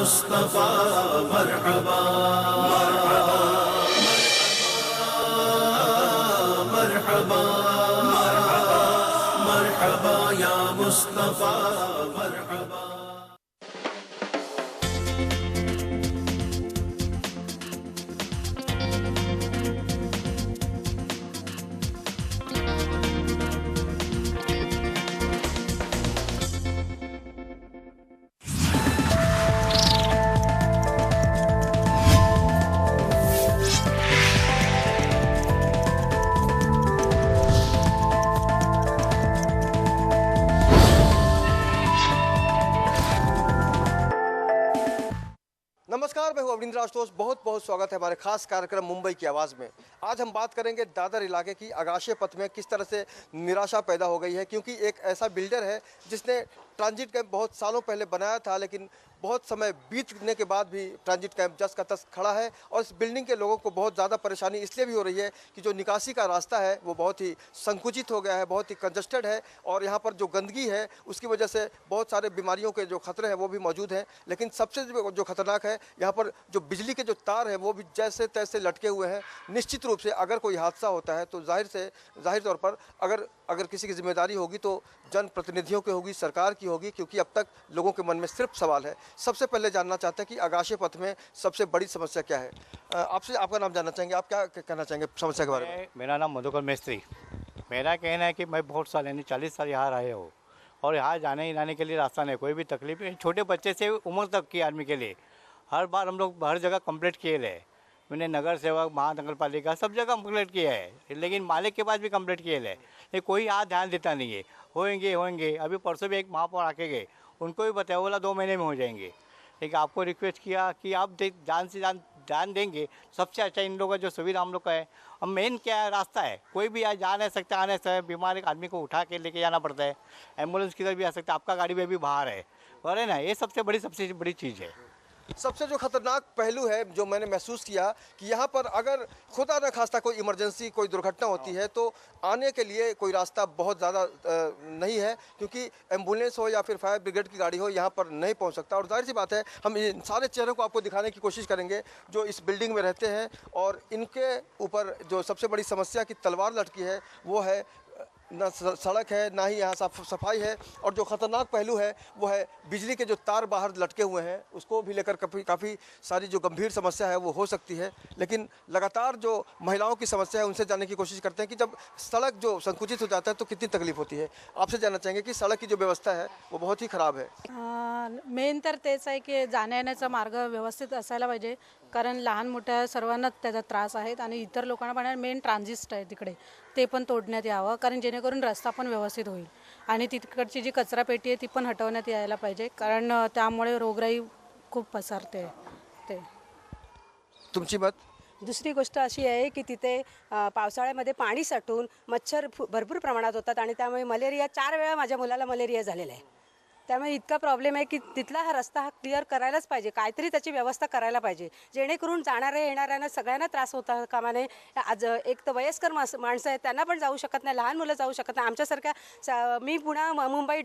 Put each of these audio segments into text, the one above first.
मुस्तफा मरहबा मरहबा मरहबा या मुस्तफा मरहबा। नमस्कार, मैं हूं अविंद्र आशुतोष। बहुत बहुत स्वागत है हमारे खास कार्यक्रम मुंबई की आवाज़ में। आज हम बात करेंगे दादर इलाके की आगाशे पथ में किस तरह से निराशा पैदा हो गई है, क्योंकि एक ऐसा बिल्डर है जिसने ट्रांजिट कैंप बहुत सालों पहले बनाया था, लेकिन बहुत समय बीतने के बाद भी ट्रांजिट कैंप जस का तस खड़ा है। और इस बिल्डिंग के लोगों को बहुत ज़्यादा परेशानी इसलिए भी हो रही है कि जो निकासी का रास्ता है वो बहुत ही संकुचित हो गया है, बहुत ही कंजस्टेड है, और यहाँ पर जो गंदगी है उसकी वजह से बहुत सारे बीमारियों के जो खतरे हैं वो भी मौजूद हैं। लेकिन सबसे जो खतरनाक है, यहाँ पर जो बिजली के जो तार हैं वो भी जैसे तैसे लटके हुए हैं। निश्चित रूप से अगर कोई हादसा होता है तो जाहिर तौर पर अगर किसी की जिम्मेदारी होगी तो जनप्रतिनिधियों की होगी, सरकार की होगी, क्योंकि अब तक लोगों के मन में सिर्फ सवाल है। सबसे पहले जानना चाहते हैं कि आगाशे पथ में सबसे बड़ी समस्या क्या है। आपसे आपका नाम जानना चाहेंगे, आप क्या कहना चाहेंगे समस्या के बारे में? मेरा नाम मधुकर मिस्त्री। मेरा कहना है कि मैं बहुत साल यानी 40 साल यहाँ रहे हो, और यहाँ जाने के लिए रास्ता नहीं, कोई भी तकलीफ नहीं। छोटे बच्चे से उम्र तक की आदमी के लिए हर बार हम लोग हर जगह कंप्लीट किए रहे। मैंने नगर सेवक, महानगर पालिका सब जगह कंप्लीट किया है, लेकिन मालिक के पास भी कंप्लीट किए रहे, लेकिन कोई यहाँ ध्यान देता नहीं है। होंगे अभी परसों भी एक महापौर आके गए, उनको भी बताया, बोला 2 महीने में हो जाएंगे। लेकिन आपको रिक्वेस्ट किया कि आप जान से ध्यान देंगे सबसे अच्छा इन लोगों का जो सुविधा हम लोग का है। अब मेन क्या है, रास्ता है। कोई भी आ जा नहीं सकता, आ नहीं सकता, बीमार एक आदमी को उठा के लेके जाना पड़ता है। एम्बुलेंस किधर भी आ सकता है, आपका गाड़ी में भी बाहर है, और है ना, ये सबसे बड़ी चीज़ है। सबसे जो खतरनाक पहलू है जो मैंने महसूस किया कि यहाँ पर अगर खुदा न खास्ता कोई इमरजेंसी, कोई दुर्घटना होती है तो आने के लिए कोई रास्ता बहुत ज़्यादा नहीं है, क्योंकि एम्बुलेंस हो या फिर फायर ब्रिगेड की गाड़ी हो यहाँ पर नहीं पहुँच सकता। और जाहिर सी बात है, हम इन सारे चेहरों को आपको दिखाने की कोशिश करेंगे जो इस बिल्डिंग में रहते हैं, और इनके ऊपर जो सबसे बड़ी समस्या की तलवार लटकी है वो है ना सड़क है, ना ही यहाँ सफाई है। और जो ख़तरनाक पहलू है वो है बिजली के जो तार बाहर लटके हुए हैं, उसको भी लेकर काफ़ी सारी जो गंभीर समस्या है वो हो सकती है। लेकिन लगातार जो महिलाओं की समस्या है उनसे जानने की कोशिश करते हैं कि जब सड़क जो संकुचित हो जाता है तो कितनी तकलीफ होती है। आपसे जानना चाहेंगे कि सड़क की जो व्यवस्था है वो बहुत ही ख़राब है। मेन तर तेच आहे की जाण्या येण्याचा मार्ग व्यवस्थित असायला पाहिजे, कारण लहान मोठ्या सर्वांनाच त्याचा त्रास आहे, आणि इतर लोकांना पण मेन ट्रान्झिस्ट आहे तिकडे, ते पण तोडण्यात यावं, कारण जेणेकरून रस्ता पण व्यवस्थित होईल। आणि तिकडची जी कचरा पेटी आहे ती पण हटवण्यात यायला पाहिजे, कारण त्यामुळे रोगराई खूप पसरते। ते तुमची मत? दुसरी गोष्ट अशी आहे की तिथे पावसाळ्यामध्ये पाणी साठून मच्छर भरपूर प्रमाणात होतात, आणि त्यामुळे मलेरिया 4 वेळा माझ्या मुलाला मलेरिया झालेला आहे। त्यामुळे इतका प्रॉब्लेम आहे की तिथला हा रस्ता हा क्लिअर करायलाच पाहिजे, काहीतरी त्याची व्यवस्था करायला पाहिजे, जेणेकरून जाणाऱ्या येणाऱ्यांना सगळ्यांना त्रास होता कामा नये। आज एक तर वयस्कर माणसं आहेत, त्यांना पण जाऊ शकत नाही, लहान मुलं जाऊ शकत नाही। आमच्यासारख्या मी पुन्हा मुंबई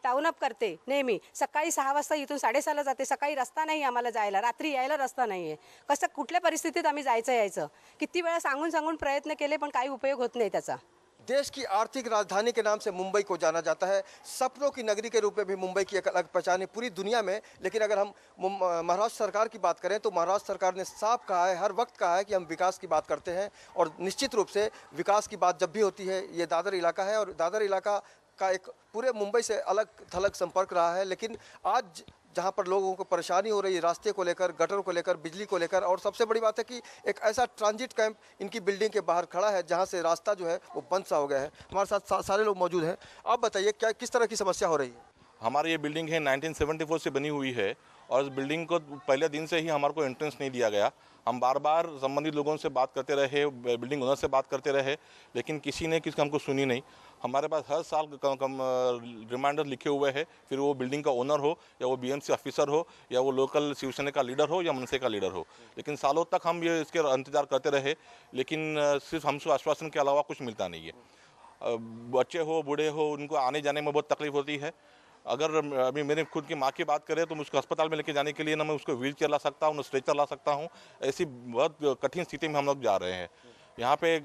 टाऊन अप करते नेहमी, सकाळी 6 वाजता इथून 6:30ला जाते, सकाळी रस्ता नाही आम्हाला जायला, रात्री यायला रस्ता नाही आहे। कसं कुठल्या परिस्थितीत आम्ही यायचं किती वेळा सांगून प्रयत्न केले, पण काही उपयोग होत नाही त्याचा। देश की आर्थिक राजधानी के नाम से मुंबई को जाना जाता है, सपनों की नगरी के रूप में भी मुंबई की एक अलग पहचान है पूरी दुनिया में। लेकिन अगर हम महाराष्ट्र सरकार की बात करें तो महाराष्ट्र सरकार ने साफ कहा है, हर वक्त कहा है कि हम विकास की बात करते हैं, और निश्चित रूप से विकास की बात जब भी होती है, ये दादर इलाका है, और दादर इलाका का एक पूरे मुंबई से अलग थलग संपर्क रहा है। लेकिन आज जहाँ पर लोगों को परेशानी हो रही है रास्ते को लेकर, गटर को लेकर, बिजली को लेकर, और सबसे बड़ी बात है कि एक ऐसा ट्रांजिट कैंप इनकी बिल्डिंग के बाहर खड़ा है जहाँ से रास्ता जो है वो बंद सा हो गया है। हमारे साथ सारे लोग मौजूद हैं। आप बताइए क्या किस तरह की समस्या हो रही है? हमारी ये बिल्डिंग है 1974 से बनी हुई है, और इस बिल्डिंग को पहले दिन से ही हमारे को एंट्रेंस नहीं दिया गया। हम बार बार संबंधित लोगों से बात करते रहे, बिल्डिंग ओनर से बात करते रहे, लेकिन किसी ने हमको सुनी नहीं। हमारे पास हर साल रिमाइंडर लिखे हुए हैं, फिर वो बिल्डिंग का ओनर हो, या वो बीएमसी ऑफिसर हो, या वो लोकल शिवसेना का लीडर हो, या मनसे का लीडर हो, लेकिन सालों तक हम ये इसके इंतजार करते रहे, लेकिन सिर्फ हमसे आश्वासन के अलावा कुछ मिलता नहीं है। बच्चे हो, बूढ़े हो, उनको आने जाने में बहुत तकलीफ होती है। अगर अभी मेरे खुद की माँ की बात करें तो मुझको अस्पताल में लेके जाने के लिए ना मैं उसको व्हील चेयर ला सकता हूँ, ना स्ट्रेचर ला सकता हूँ। ऐसी बहुत कठिन स्थिति में हम लोग जा रहे हैं। यहाँ पे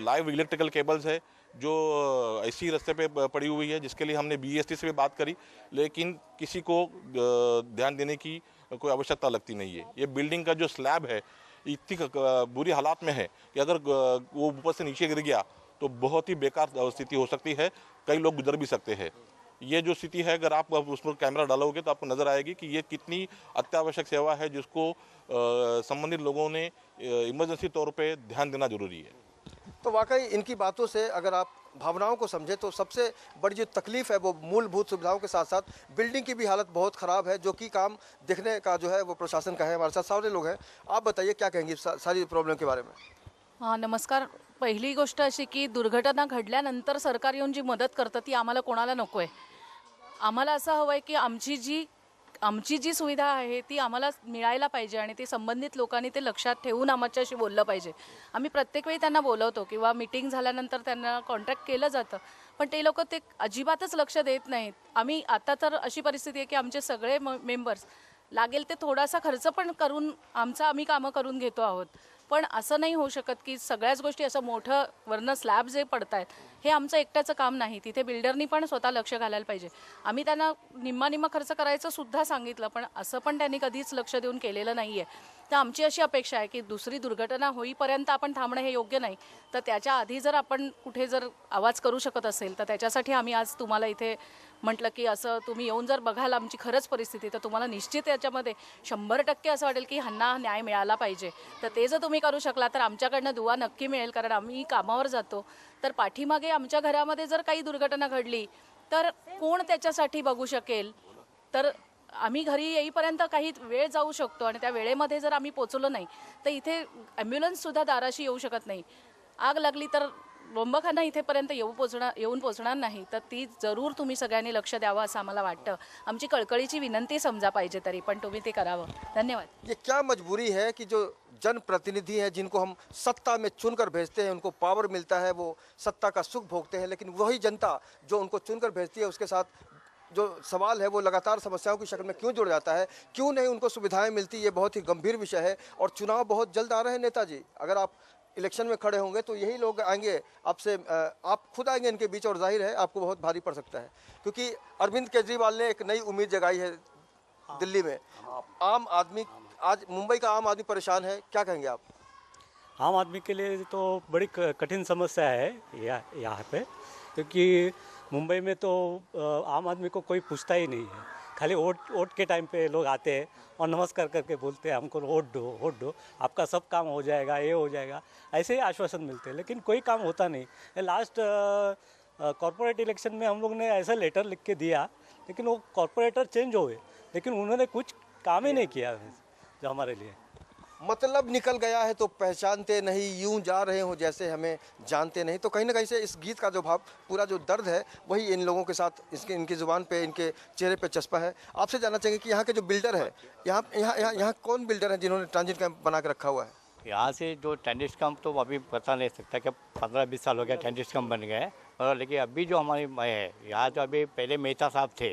लाइव इलेक्ट्रिकल केबल्स है जो ऐसी रास्ते पे पड़ी हुई है, जिसके लिए हमने BEST से भी बात करी, लेकिन किसी को ध्यान देने की कोई आवश्यकता लगती नहीं है। ये बिल्डिंग का जो स्लैब है इतनी बुरी हालात में है कि अगर वो ऊपर से नीचे गिर गया तो बहुत ही बेकार स्थिति हो सकती है, कई लोग गुजर भी सकते हैं। ये जो स्थिति है, अगर आप उस पर कैमरा डालोगे तो आपको नज़र आएगी कि ये कितनी अत्यावश्यक सेवा है, जिसको संबंधित लोगों ने इमरजेंसी तौर पे ध्यान देना जरूरी है। तो वाकई इनकी बातों से अगर आप भावनाओं को समझे तो सबसे बड़ी जो तकलीफ है वो मूलभूत सुविधाओं के साथ साथ बिल्डिंग की भी हालत बहुत ख़राब है, जो कि काम देखने का जो है वो प्रशासन का है। हमारे साथ सारे लोग हैं, आप बताइए क्या कहेंगे सारी प्रॉब्लम के बारे में। हां, नमस्कार. पहिली गोष्ट अशी की दुर्घटना घडल्यानंतर सरकार येऊन जी मदत करतं ती आम्हाला कोणाला नको आहे. आम्हाला असं हवं आहे की आमची जी सुविधा आहे ती आम्हाला मिळायला पाहिजे आणि ते संबंधित लोकांनी ते लक्षात ठेवून आमच्याशी बोललं पाहिजे. आम्ही प्रत्येक वेळी त्यांना बोलवतो किंवा मीटिंग झाल्यानंतर त्यांना कॉन्टॅक्ट केलं जातं, पण ते लोक ते अजिबातच लक्ष देत नाहीत. आम्ही आता तर अशी परिस्थिती आहे की आमचे सगळे मेंबर्स लागेल ते थोडासा खर्च पण करून आम्ही कामं करून घेतो आहोत. पण असं नाही होऊ शकत की सगळ्याच गोष्टी असं मोठं वरनं स्लॅब जे पडतायत हे आमचं एकट्याचं काम नाही. तिथे बिल्डरनी पण स्वतः लक्ष घालायला पाहिजे. आम्ही त्यांना निम्मा खर्च करायचं सुद्धा सांगितलं, पण असं पण त्यांनी कधीच लक्ष देऊन केलेलं नाही आहे. तर आमची अशी अपेक्षा आहे की दुसरी दुर्घटना होईपर्यंत आपण थांबणं हे योग्य नाही. तर त्याच्या आधी जर आपण कुठे जर आवाज करू शकत असेल तर त्याच्यासाठी आम्ही आज तुम्हाला इथे म्हटलं की असं तुम्ही येऊन जर बघाल आमची खरंच परिस्थिती तर तुम्हाला निश्चित याच्यामध्ये 100% असं वाटेल की ह्यांना न्याय मिळाला पाहिजे. तर ते जर तुम्ही करू शकला तर आमच्याकडनं दुवा नक्की मिळेल, कारण आम्ही कामावर जातो. तर पाठीमागे आमच्या घरामध्ये जर काही दुर्घटना घडली तर कोण त्याच्यासाठी बघू शकेल. तर आम्ही घरी येईपर्यंत काही वेळ जाऊ शकतो आणि त्या वेळेमध्ये जर आम्ही पोचलो नाही तर इथे ॲम्ब्युलन्ससुद्धा दाराशी येऊ शकत नाही. आग लागली तर बोंबखाना इथेपर्यंत येऊन पोचणार नाही. तर ती जरूर तुम्ही सगळ्यांनी लक्ष द्यावं असं आम्हाला वाटतं. आमची कळकळीची विनंती समजा पाहिजे तरी पण तुम्ही ते करावं. धन्यवाद. ये क्या मजबूरी है कि जो जनप्रतिनिधि हैं जिनको हम सत्ता में चुनकर भेजते हैं, उनको पावर मिलता है, वो सत्ता का सुख भोगते हैं, लेकिन वही जनता जो उनको चुनकर भेजती है उसके साथ जो सवाल है वो लगातार समस्याओं की शक्ल में क्यों जुड़ जाता है, क्यों नहीं उनको सुविधाएं मिलती, ये बहुत ही गंभीर विषय है। और चुनाव बहुत जल्द आ रहे हैं नेताजी, अगर आप इलेक्शन में खड़े होंगे तो यही लोग आएंगे आपसे, आप खुद आएंगे इनके बीच और जाहिर है आपको बहुत भारी पड़ सकता है। क्योंकि अरविंद केजरीवाल ने एक नई उम्मीद जगाई है दिल्ली में। आम आदमी, आज मुंबई का आम आदमी परेशान है, क्या कहेंगे आप? आम आदमी के लिए तो बड़ी कठिन समस्या है यहाँ पे, क्योंकि मुंबई में तो आम आदमी को कोई पूछता ही नहीं है। खाली वोट के टाइम पे लोग आते हैं और नमस्कार करके बोलते हैं हमको वोट दो, आपका सब काम हो जाएगा, ये हो जाएगा, ऐसे ही आश्वासन मिलते हैं, लेकिन कोई काम होता नहीं। लास्ट कॉरपोरेट इलेक्शन में हम लोग ने ऐसा लेटर लिख के दिया, लेकिन वो कॉरपोरेटर चेंज हुए, लेकिन उन्होंने कुछ काम ही नहीं किया जो हमारे लिए। मतलब निकल गया है तो पहचानते नहीं, यूं जा रहे हो जैसे हमें जानते नहीं। तो कहीं ना कहीं से इस गीत का जो भाव, पूरा जो दर्द है वही इन लोगों के साथ इनकी ज़ुबान पे, इनके चेहरे पे चस्पा है। आपसे जानना चाहेंगे कि यहाँ के जो बिल्डर है, यहाँ कौन बिल्डर है जिन्होंने ट्रांजिट कैंप बना के रखा हुआ है? यहाँ से जो ट्रांजिट कैंप तो अभी पता नहीं सकता कि 15-20 साल हो गया ट्रांजिट कैंप बन गए, और लेकिन अभी जो हमारी है यहाँ तो अभी पहले मेहता साहब थे,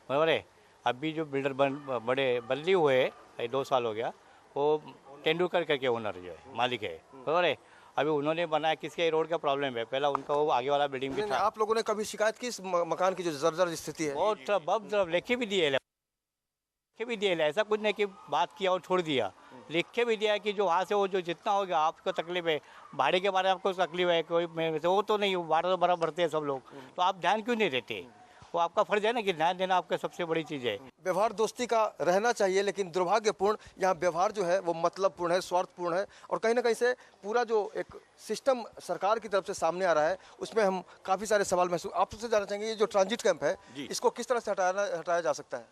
बराबर है। अभी जो बिल्डर बदली हुए 2 साल हो गया, वो तेंदुलकर करके ओनर जो है मालिक है, बराबर है। अभी उन्होंने बनाया, किसके रोड का प्रॉब्लम है, पहला उनका वो आगे वाला बिल्डिंग भी था। आप लोगों ने कभी शिकायत की इस मकान की जो जर्जर स्थिति है? बहुत अब लिखे भी दिए, ऐसा कुछ नहीं कि बात किया और छोड़ दिया, लिख के भी दिया कि जो वहाँ से वो जो जितना हो गया आपको तकलीफ है, भाड़े के बारे में आपको तकलीफ है, कोई वो तो नहीं, भाड़ा तो बराबर भरते हैं सब लोग, तो आप ध्यान क्यों नहीं देते? वो आपका फर्ज है ना कि ध्यान देना आपका सबसे बड़ी चीज़ है। व्यवहार दोस्ती का रहना चाहिए, लेकिन दुर्भाग्यपूर्ण यहाँ व्यवहार जो है वो मतलबपूर्ण है, स्वार्थपूर्ण है, और कहीं ना कहीं से पूरा जो एक सिस्टम सरकार की तरफ से सामने आ रहा है उसमें हम काफ़ी सारे सवाल महसूस। आपसे जानना चाहेंगे ये जो ट्रांजिट कैंप है इसको किस तरह से हटाया जा सकता है,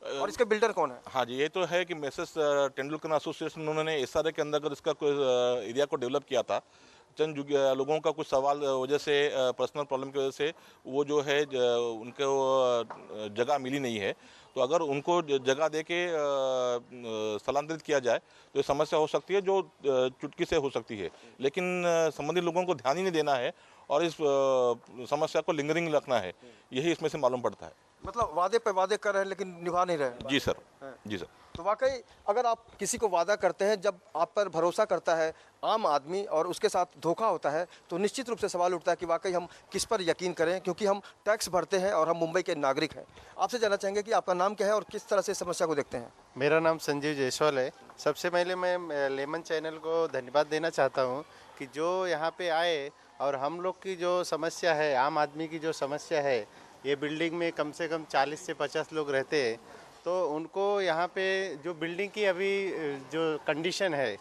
और इसके बिल्डर कौन है? हाँ जी, ये तो है कि मिसेस तेंदुलकर एसोसिएशन, उन्होंने SRA के अंदर इसका एरिया को डेवलप किया था। चंद लोगों का कुछ सवाल वजह से, पर्सनल प्रॉब्लम की वजह से वो जो है उनको जगह मिली नहीं है। तो अगर उनको जगह दे के स्थलांतरित किया जाए तो ये समस्या हो सकती है जो चुटकी से हो सकती है, लेकिन संबंधित लोगों को ध्यान ही नहीं देना है और इस समस्या को लिंगरिंग रखना है, यही इसमें से मालूम पड़ता है। मतलब वादे पे वादे कर रहे हैं लेकिन निभा नहीं रहे। जी सर, जी सर। तो वाकई अगर आप किसी को वादा करते हैं, जब आप पर भरोसा करता है आम आदमी और उसके साथ धोखा होता है, तो निश्चित रूप से सवाल उठता है कि वाकई हम किस पर यकीन करें, क्योंकि हम टैक्स भरते हैं और हम मुंबई के नागरिक हैं। आपसे जानना चाहेंगे कि आपका नाम क्या है और किस तरह से समस्या को देखते हैं। मेरा नाम संजीव जायसवाल है। सबसे पहले मैं लेमन चैनल को धन्यवाद देना चाहता हूँ कि जो यहाँ पे आए और हम लोग की जो समस्या है, आम आदमी की जो समस्या है, ये बिल्डिंग में कम से कम 40 से 50 लोग रहते हैं, तो उनको यहाँ पे जो बिल्डिंग की अभी जो कंडीशन है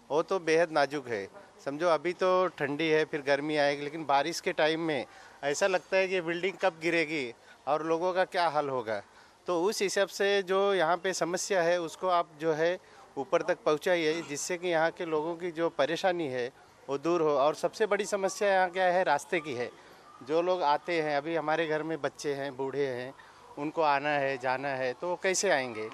वो तो बेहद नाजुक है। समझो अभी तो ठंडी है, फिर गर्मी आएगी, लेकिन बारिश के टाइम में ऐसा लगता है कि बिल्डिंग कब गिरेगी और लोगों का क्या हाल होगा। तो उस हिसाब से जो यहाँ पे समस्या है उसको आप जो है ऊपर तक पहुँचाइए, जिससे कि यहाँ के लोगों की जो परेशानी है वो दूर हो। और सबसे बड़ी समस्या यहाँ क्या है, रास्ते की है। जो लोग आते हैं, अभी हमारे घर में बच्चे हैं, बूढ़े हैं, उनको आना है जाना है तो वो कैसे आएंगे।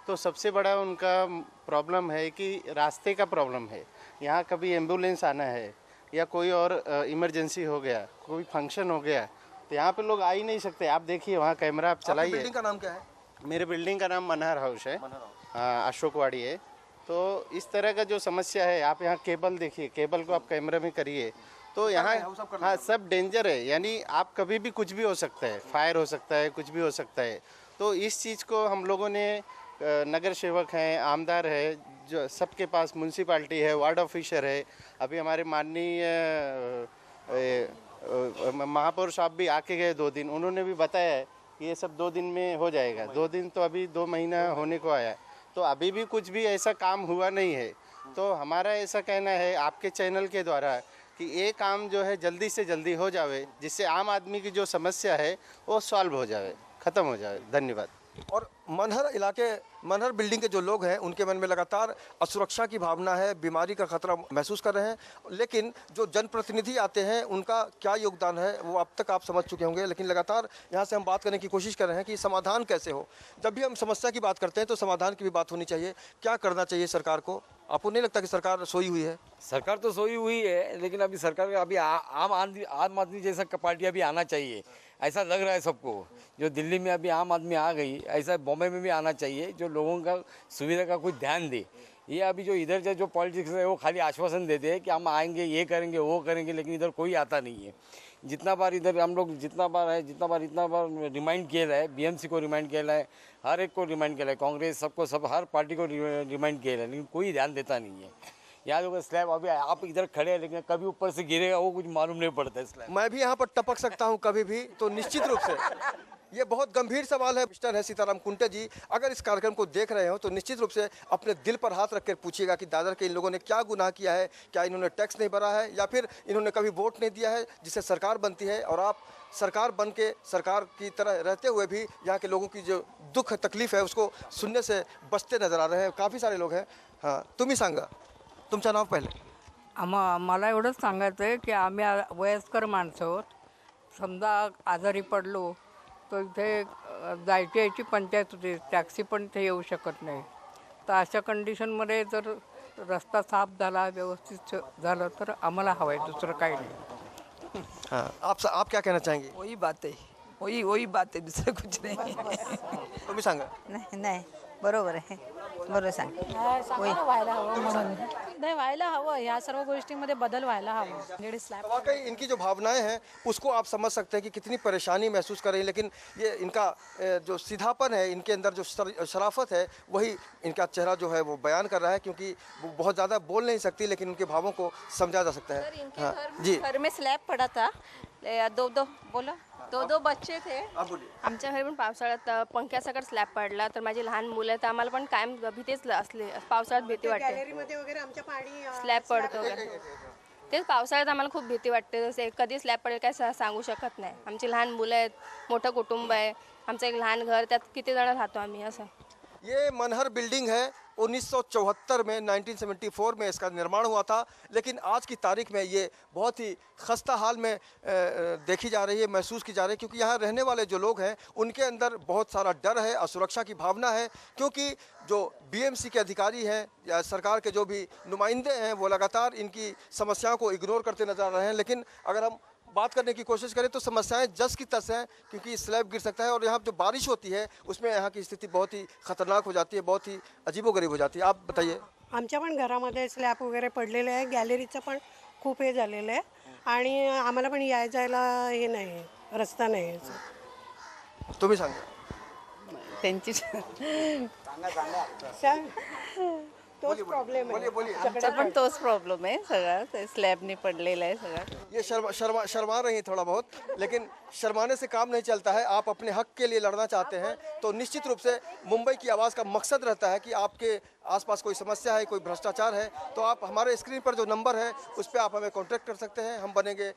तो सबसे बड़ा उनका प्रॉब्लम है कि रास्ते का प्रॉब्लम है। यहाँ कभी एम्बुलेंस आना है या कोई और इमरजेंसी हो गया, कोई फंक्शन हो गया, तो यहाँ पे लोग आ ही नहीं सकते। आप देखिए वहाँ कैमरा आप चलाइए। बिल्डिंग का नाम क्या है? मेरे बिल्डिंग का नाम मनहर हाउस है, अशोकवाड़ी है। तो इस तरह का जो समस्या है, आप यहाँ केबल देखिए, केबल को आप कैमरे में करिए तो यहाँ हाँ सब डेंजर है। यानी आप कभी भी कुछ भी हो सकता है, फायर हो सकता है, कुछ भी हो सकता है। तो इस चीज़ को हम लोगों ने नगर सेवक हैं, आमदार है, जो सबके पास म्यूनसिपाल्टी है, वार्ड ऑफिसर है, अभी हमारे माननीय महापौर साहब भी आके गए 2 दिन, उन्होंने भी बताया है कि ये सब 2 दिन में हो जाएगा। 2 दिन तो अभी 2 महीना होने को आया, तो अभी भी कुछ भी ऐसा काम हुआ नहीं है। तो हमारा ऐसा कहना है आपके चैनल के द्वारा कि ये काम जो है जल्दी से जल्दी हो जावे, जिससे आम आदमी की जो समस्या है वो सॉल्व हो जावे, ख़त्म हो जावे। धन्यवाद। और मनहर बिल्डिंग के जो लोग हैं उनके मन में लगातार असुरक्षा की भावना है, बीमारी का खतरा महसूस कर रहे हैं। लेकिन जो जनप्रतिनिधि आते हैं उनका क्या योगदान है वो अब तक आप समझ चुके होंगे, लेकिन लगातार यहाँ से हम बात करने की कोशिश कर रहे हैं कि समाधान कैसे हो। जब भी हम समस्या की बात करते हैं तो समाधान की भी बात होनी चाहिए। क्या करना चाहिए सरकार को? आपको नहीं लगता कि सरकार सोई हुई है? सरकार तो सोई हुई है, लेकिन अभी सरकार का अभी आम आदमी जैसा पार्टी अभी आना चाहिए, ऐसा लग रहा है सबको। जो दिल्ली में अभी आम आदमी आ गई, ऐसा बॉम्बे में भी आना चाहिए, जो लोगों का सुविधा का कुछ ध्यान दे। ये अभी जो इधर जो पॉलिटिक्स है वो खाली आश्वासन देते हैं कि हम आएंगे, ये करेंगे, वो करेंगे, लेकिन इधर कोई आता नहीं है। जितना बार इधर हम लोग इतना बार रिमाइंड किया है, बीएमसी को रिमाइंड किया है, हर एक को रिमाइंड किया है, कांग्रेस सबको, सब हर पार्टी को रिमाइंड किया है, लेकिन कोई ध्यान देता नहीं है। यहाँ जो स्लैब अभी आप इधर खड़े हैं, लेकिन कभी ऊपर से गिरेगा वो कुछ मालूम नहीं पड़ता है स्लैब। मैं भी यहाँ पर टपक सकता हूँ कभी भी, तो निश्चित रूप से ये बहुत गंभीर सवाल है। मिस्टर है सीताराम कुंटे जी, अगर इस कार्यक्रम को देख रहे हो तो निश्चित रूप से अपने दिल पर हाथ रख कर पूछिएगा कि दादर के इन लोगों ने क्या गुनाह किया है। क्या इन्होंने टैक्स नहीं भरा है, या फिर इन्होंने कभी वोट नहीं दिया है जिससे सरकार बनती है, और आप सरकार बन के सरकार की तरह रहते हुए भी यहाँ के लोगों की जो दुख तकलीफ है उसको सुनने से बचते नजर आ रहे हैं। काफ़ी सारे लोग हैं। हाँ, तुम्ही सांगा तुमचं नाव पहिले। मला एवढंच सांगायचं आहे की आम्ही वयस्कर माणसं आहोत. समजा आजारी पडलो तर इथे जायची यायची पंचायत होती, टॅक्सी पण इथे येऊ शकत नाही. तर अशा कंडिशनमध्ये जर रस्ता साफ झाला, व्यवस्थित झालं तर आम्हाला हवं आहे, दुसरं काही नाही. हाँ, आप क्या कहना चाहेंगे? वही बात है, वही बात है, दूसरा कुछ नहीं. तुम्ही सांगा. नाही बरोबर आहे, बरोबर सांग. व्हायला हवं म्हणून नाही, व्हायला हवं. या सर्व गोष्टींमध्ये बदल व्हायला हवं. स्लॅब वाकई इनकी जो भावनाएं हैं उसको आप समझ सकते हैं कि कितनी परेशानी महसूस कर रही है, लेकिन ये इनका जो सीधापन है, इनके अंदर जो शराफत है, वही इनका चेहरा जो है वो बयान कर रहा है, क्योंकि वो बहुत ज़्यादा बोल नहीं सकती, लेकिन उनके भावों को समझा जा सकता है. हाँ जी, घर में स्लॅब पड़ा था, दो बच्चे थे. आमच्या घरी पण पावसाळ्यात पंख्यासकट स्लॅब पडला, तर माझी लहान मुलं आहेत, आम्हाला पण कायम भीतीच असले. पावसाळ्यात भीती वाटते, स्लॅब पडतो तेच पावसाळ्यात आम्हाला खूप भीती वाटते. जसे कधी स्लॅब पडेल काय सांगू शकत नाही. आमची लहान मुलं आहेत, मोठं कुटुंब आहे, आमचं एक लहान घर, त्यात किती जण राहतो आम्ही. असं ये मनहर बिल्डिंग है. 1974 में 1974 में इसका निर्माण हुआ था, लेकिन आज की तारीख में ये बहुत ही खस्ता हाल में देखी जा रही है, महसूस की जा रही है, क्योंकि यहाँ रहने वाले जो लोग हैं उनके अंदर बहुत सारा डर है, असुरक्षा की भावना है, क्योंकि जो बीएमसी के अधिकारी हैं या सरकार के जो भी नुमाइंदे हैं वो लगातार इनकी समस्याओं को इग्नोर करते नजर आ रहे हैं. लेकिन अगर हम बात करने की कोशिश करें तो समस्याएं जस की तस हैं, क्योंकि स्लैब गिर सकता है और यहाँ जो बारिश होती है उसमें यहाँ की स्थिति बहुत ही खतरनाक हो जाती है, बहुत ही अजीबोगरीब हो जाती है। आप बताइए। आमच्या पण घरामध्ये स्लॅब वगैरे पडलेले आहे, गॅलरीचं पण खूप हे झालेलं आहे आणि आम्हाला पण याय जायला हे नाही, रस्ता नाही. तुम्ही सांगा. त्यांची तोच प्रॉब्लेम आहे. आमचा पण तोच प्रॉब्लेम आहे सगळा, ते स्लॅबनी पडलेला आहे सगळा. ये शर्मा रही हैं थोड़ा बहुत, लेकिन शर्माने से काम नहीं चलता है। आप अपने हक के लिए लड़ना चाहते हैं तो निश्चित रूप से मुंबई की आवाज़ का मकसद रहता है कि आपके आसपास कोई समस्या है, कोई भ्रष्टाचार है, तो आप हमारे स्क्रीन पर जो नंबर है उस पर आप हमें कॉन्टैक्ट कर सकते हैं। हम बनेंगे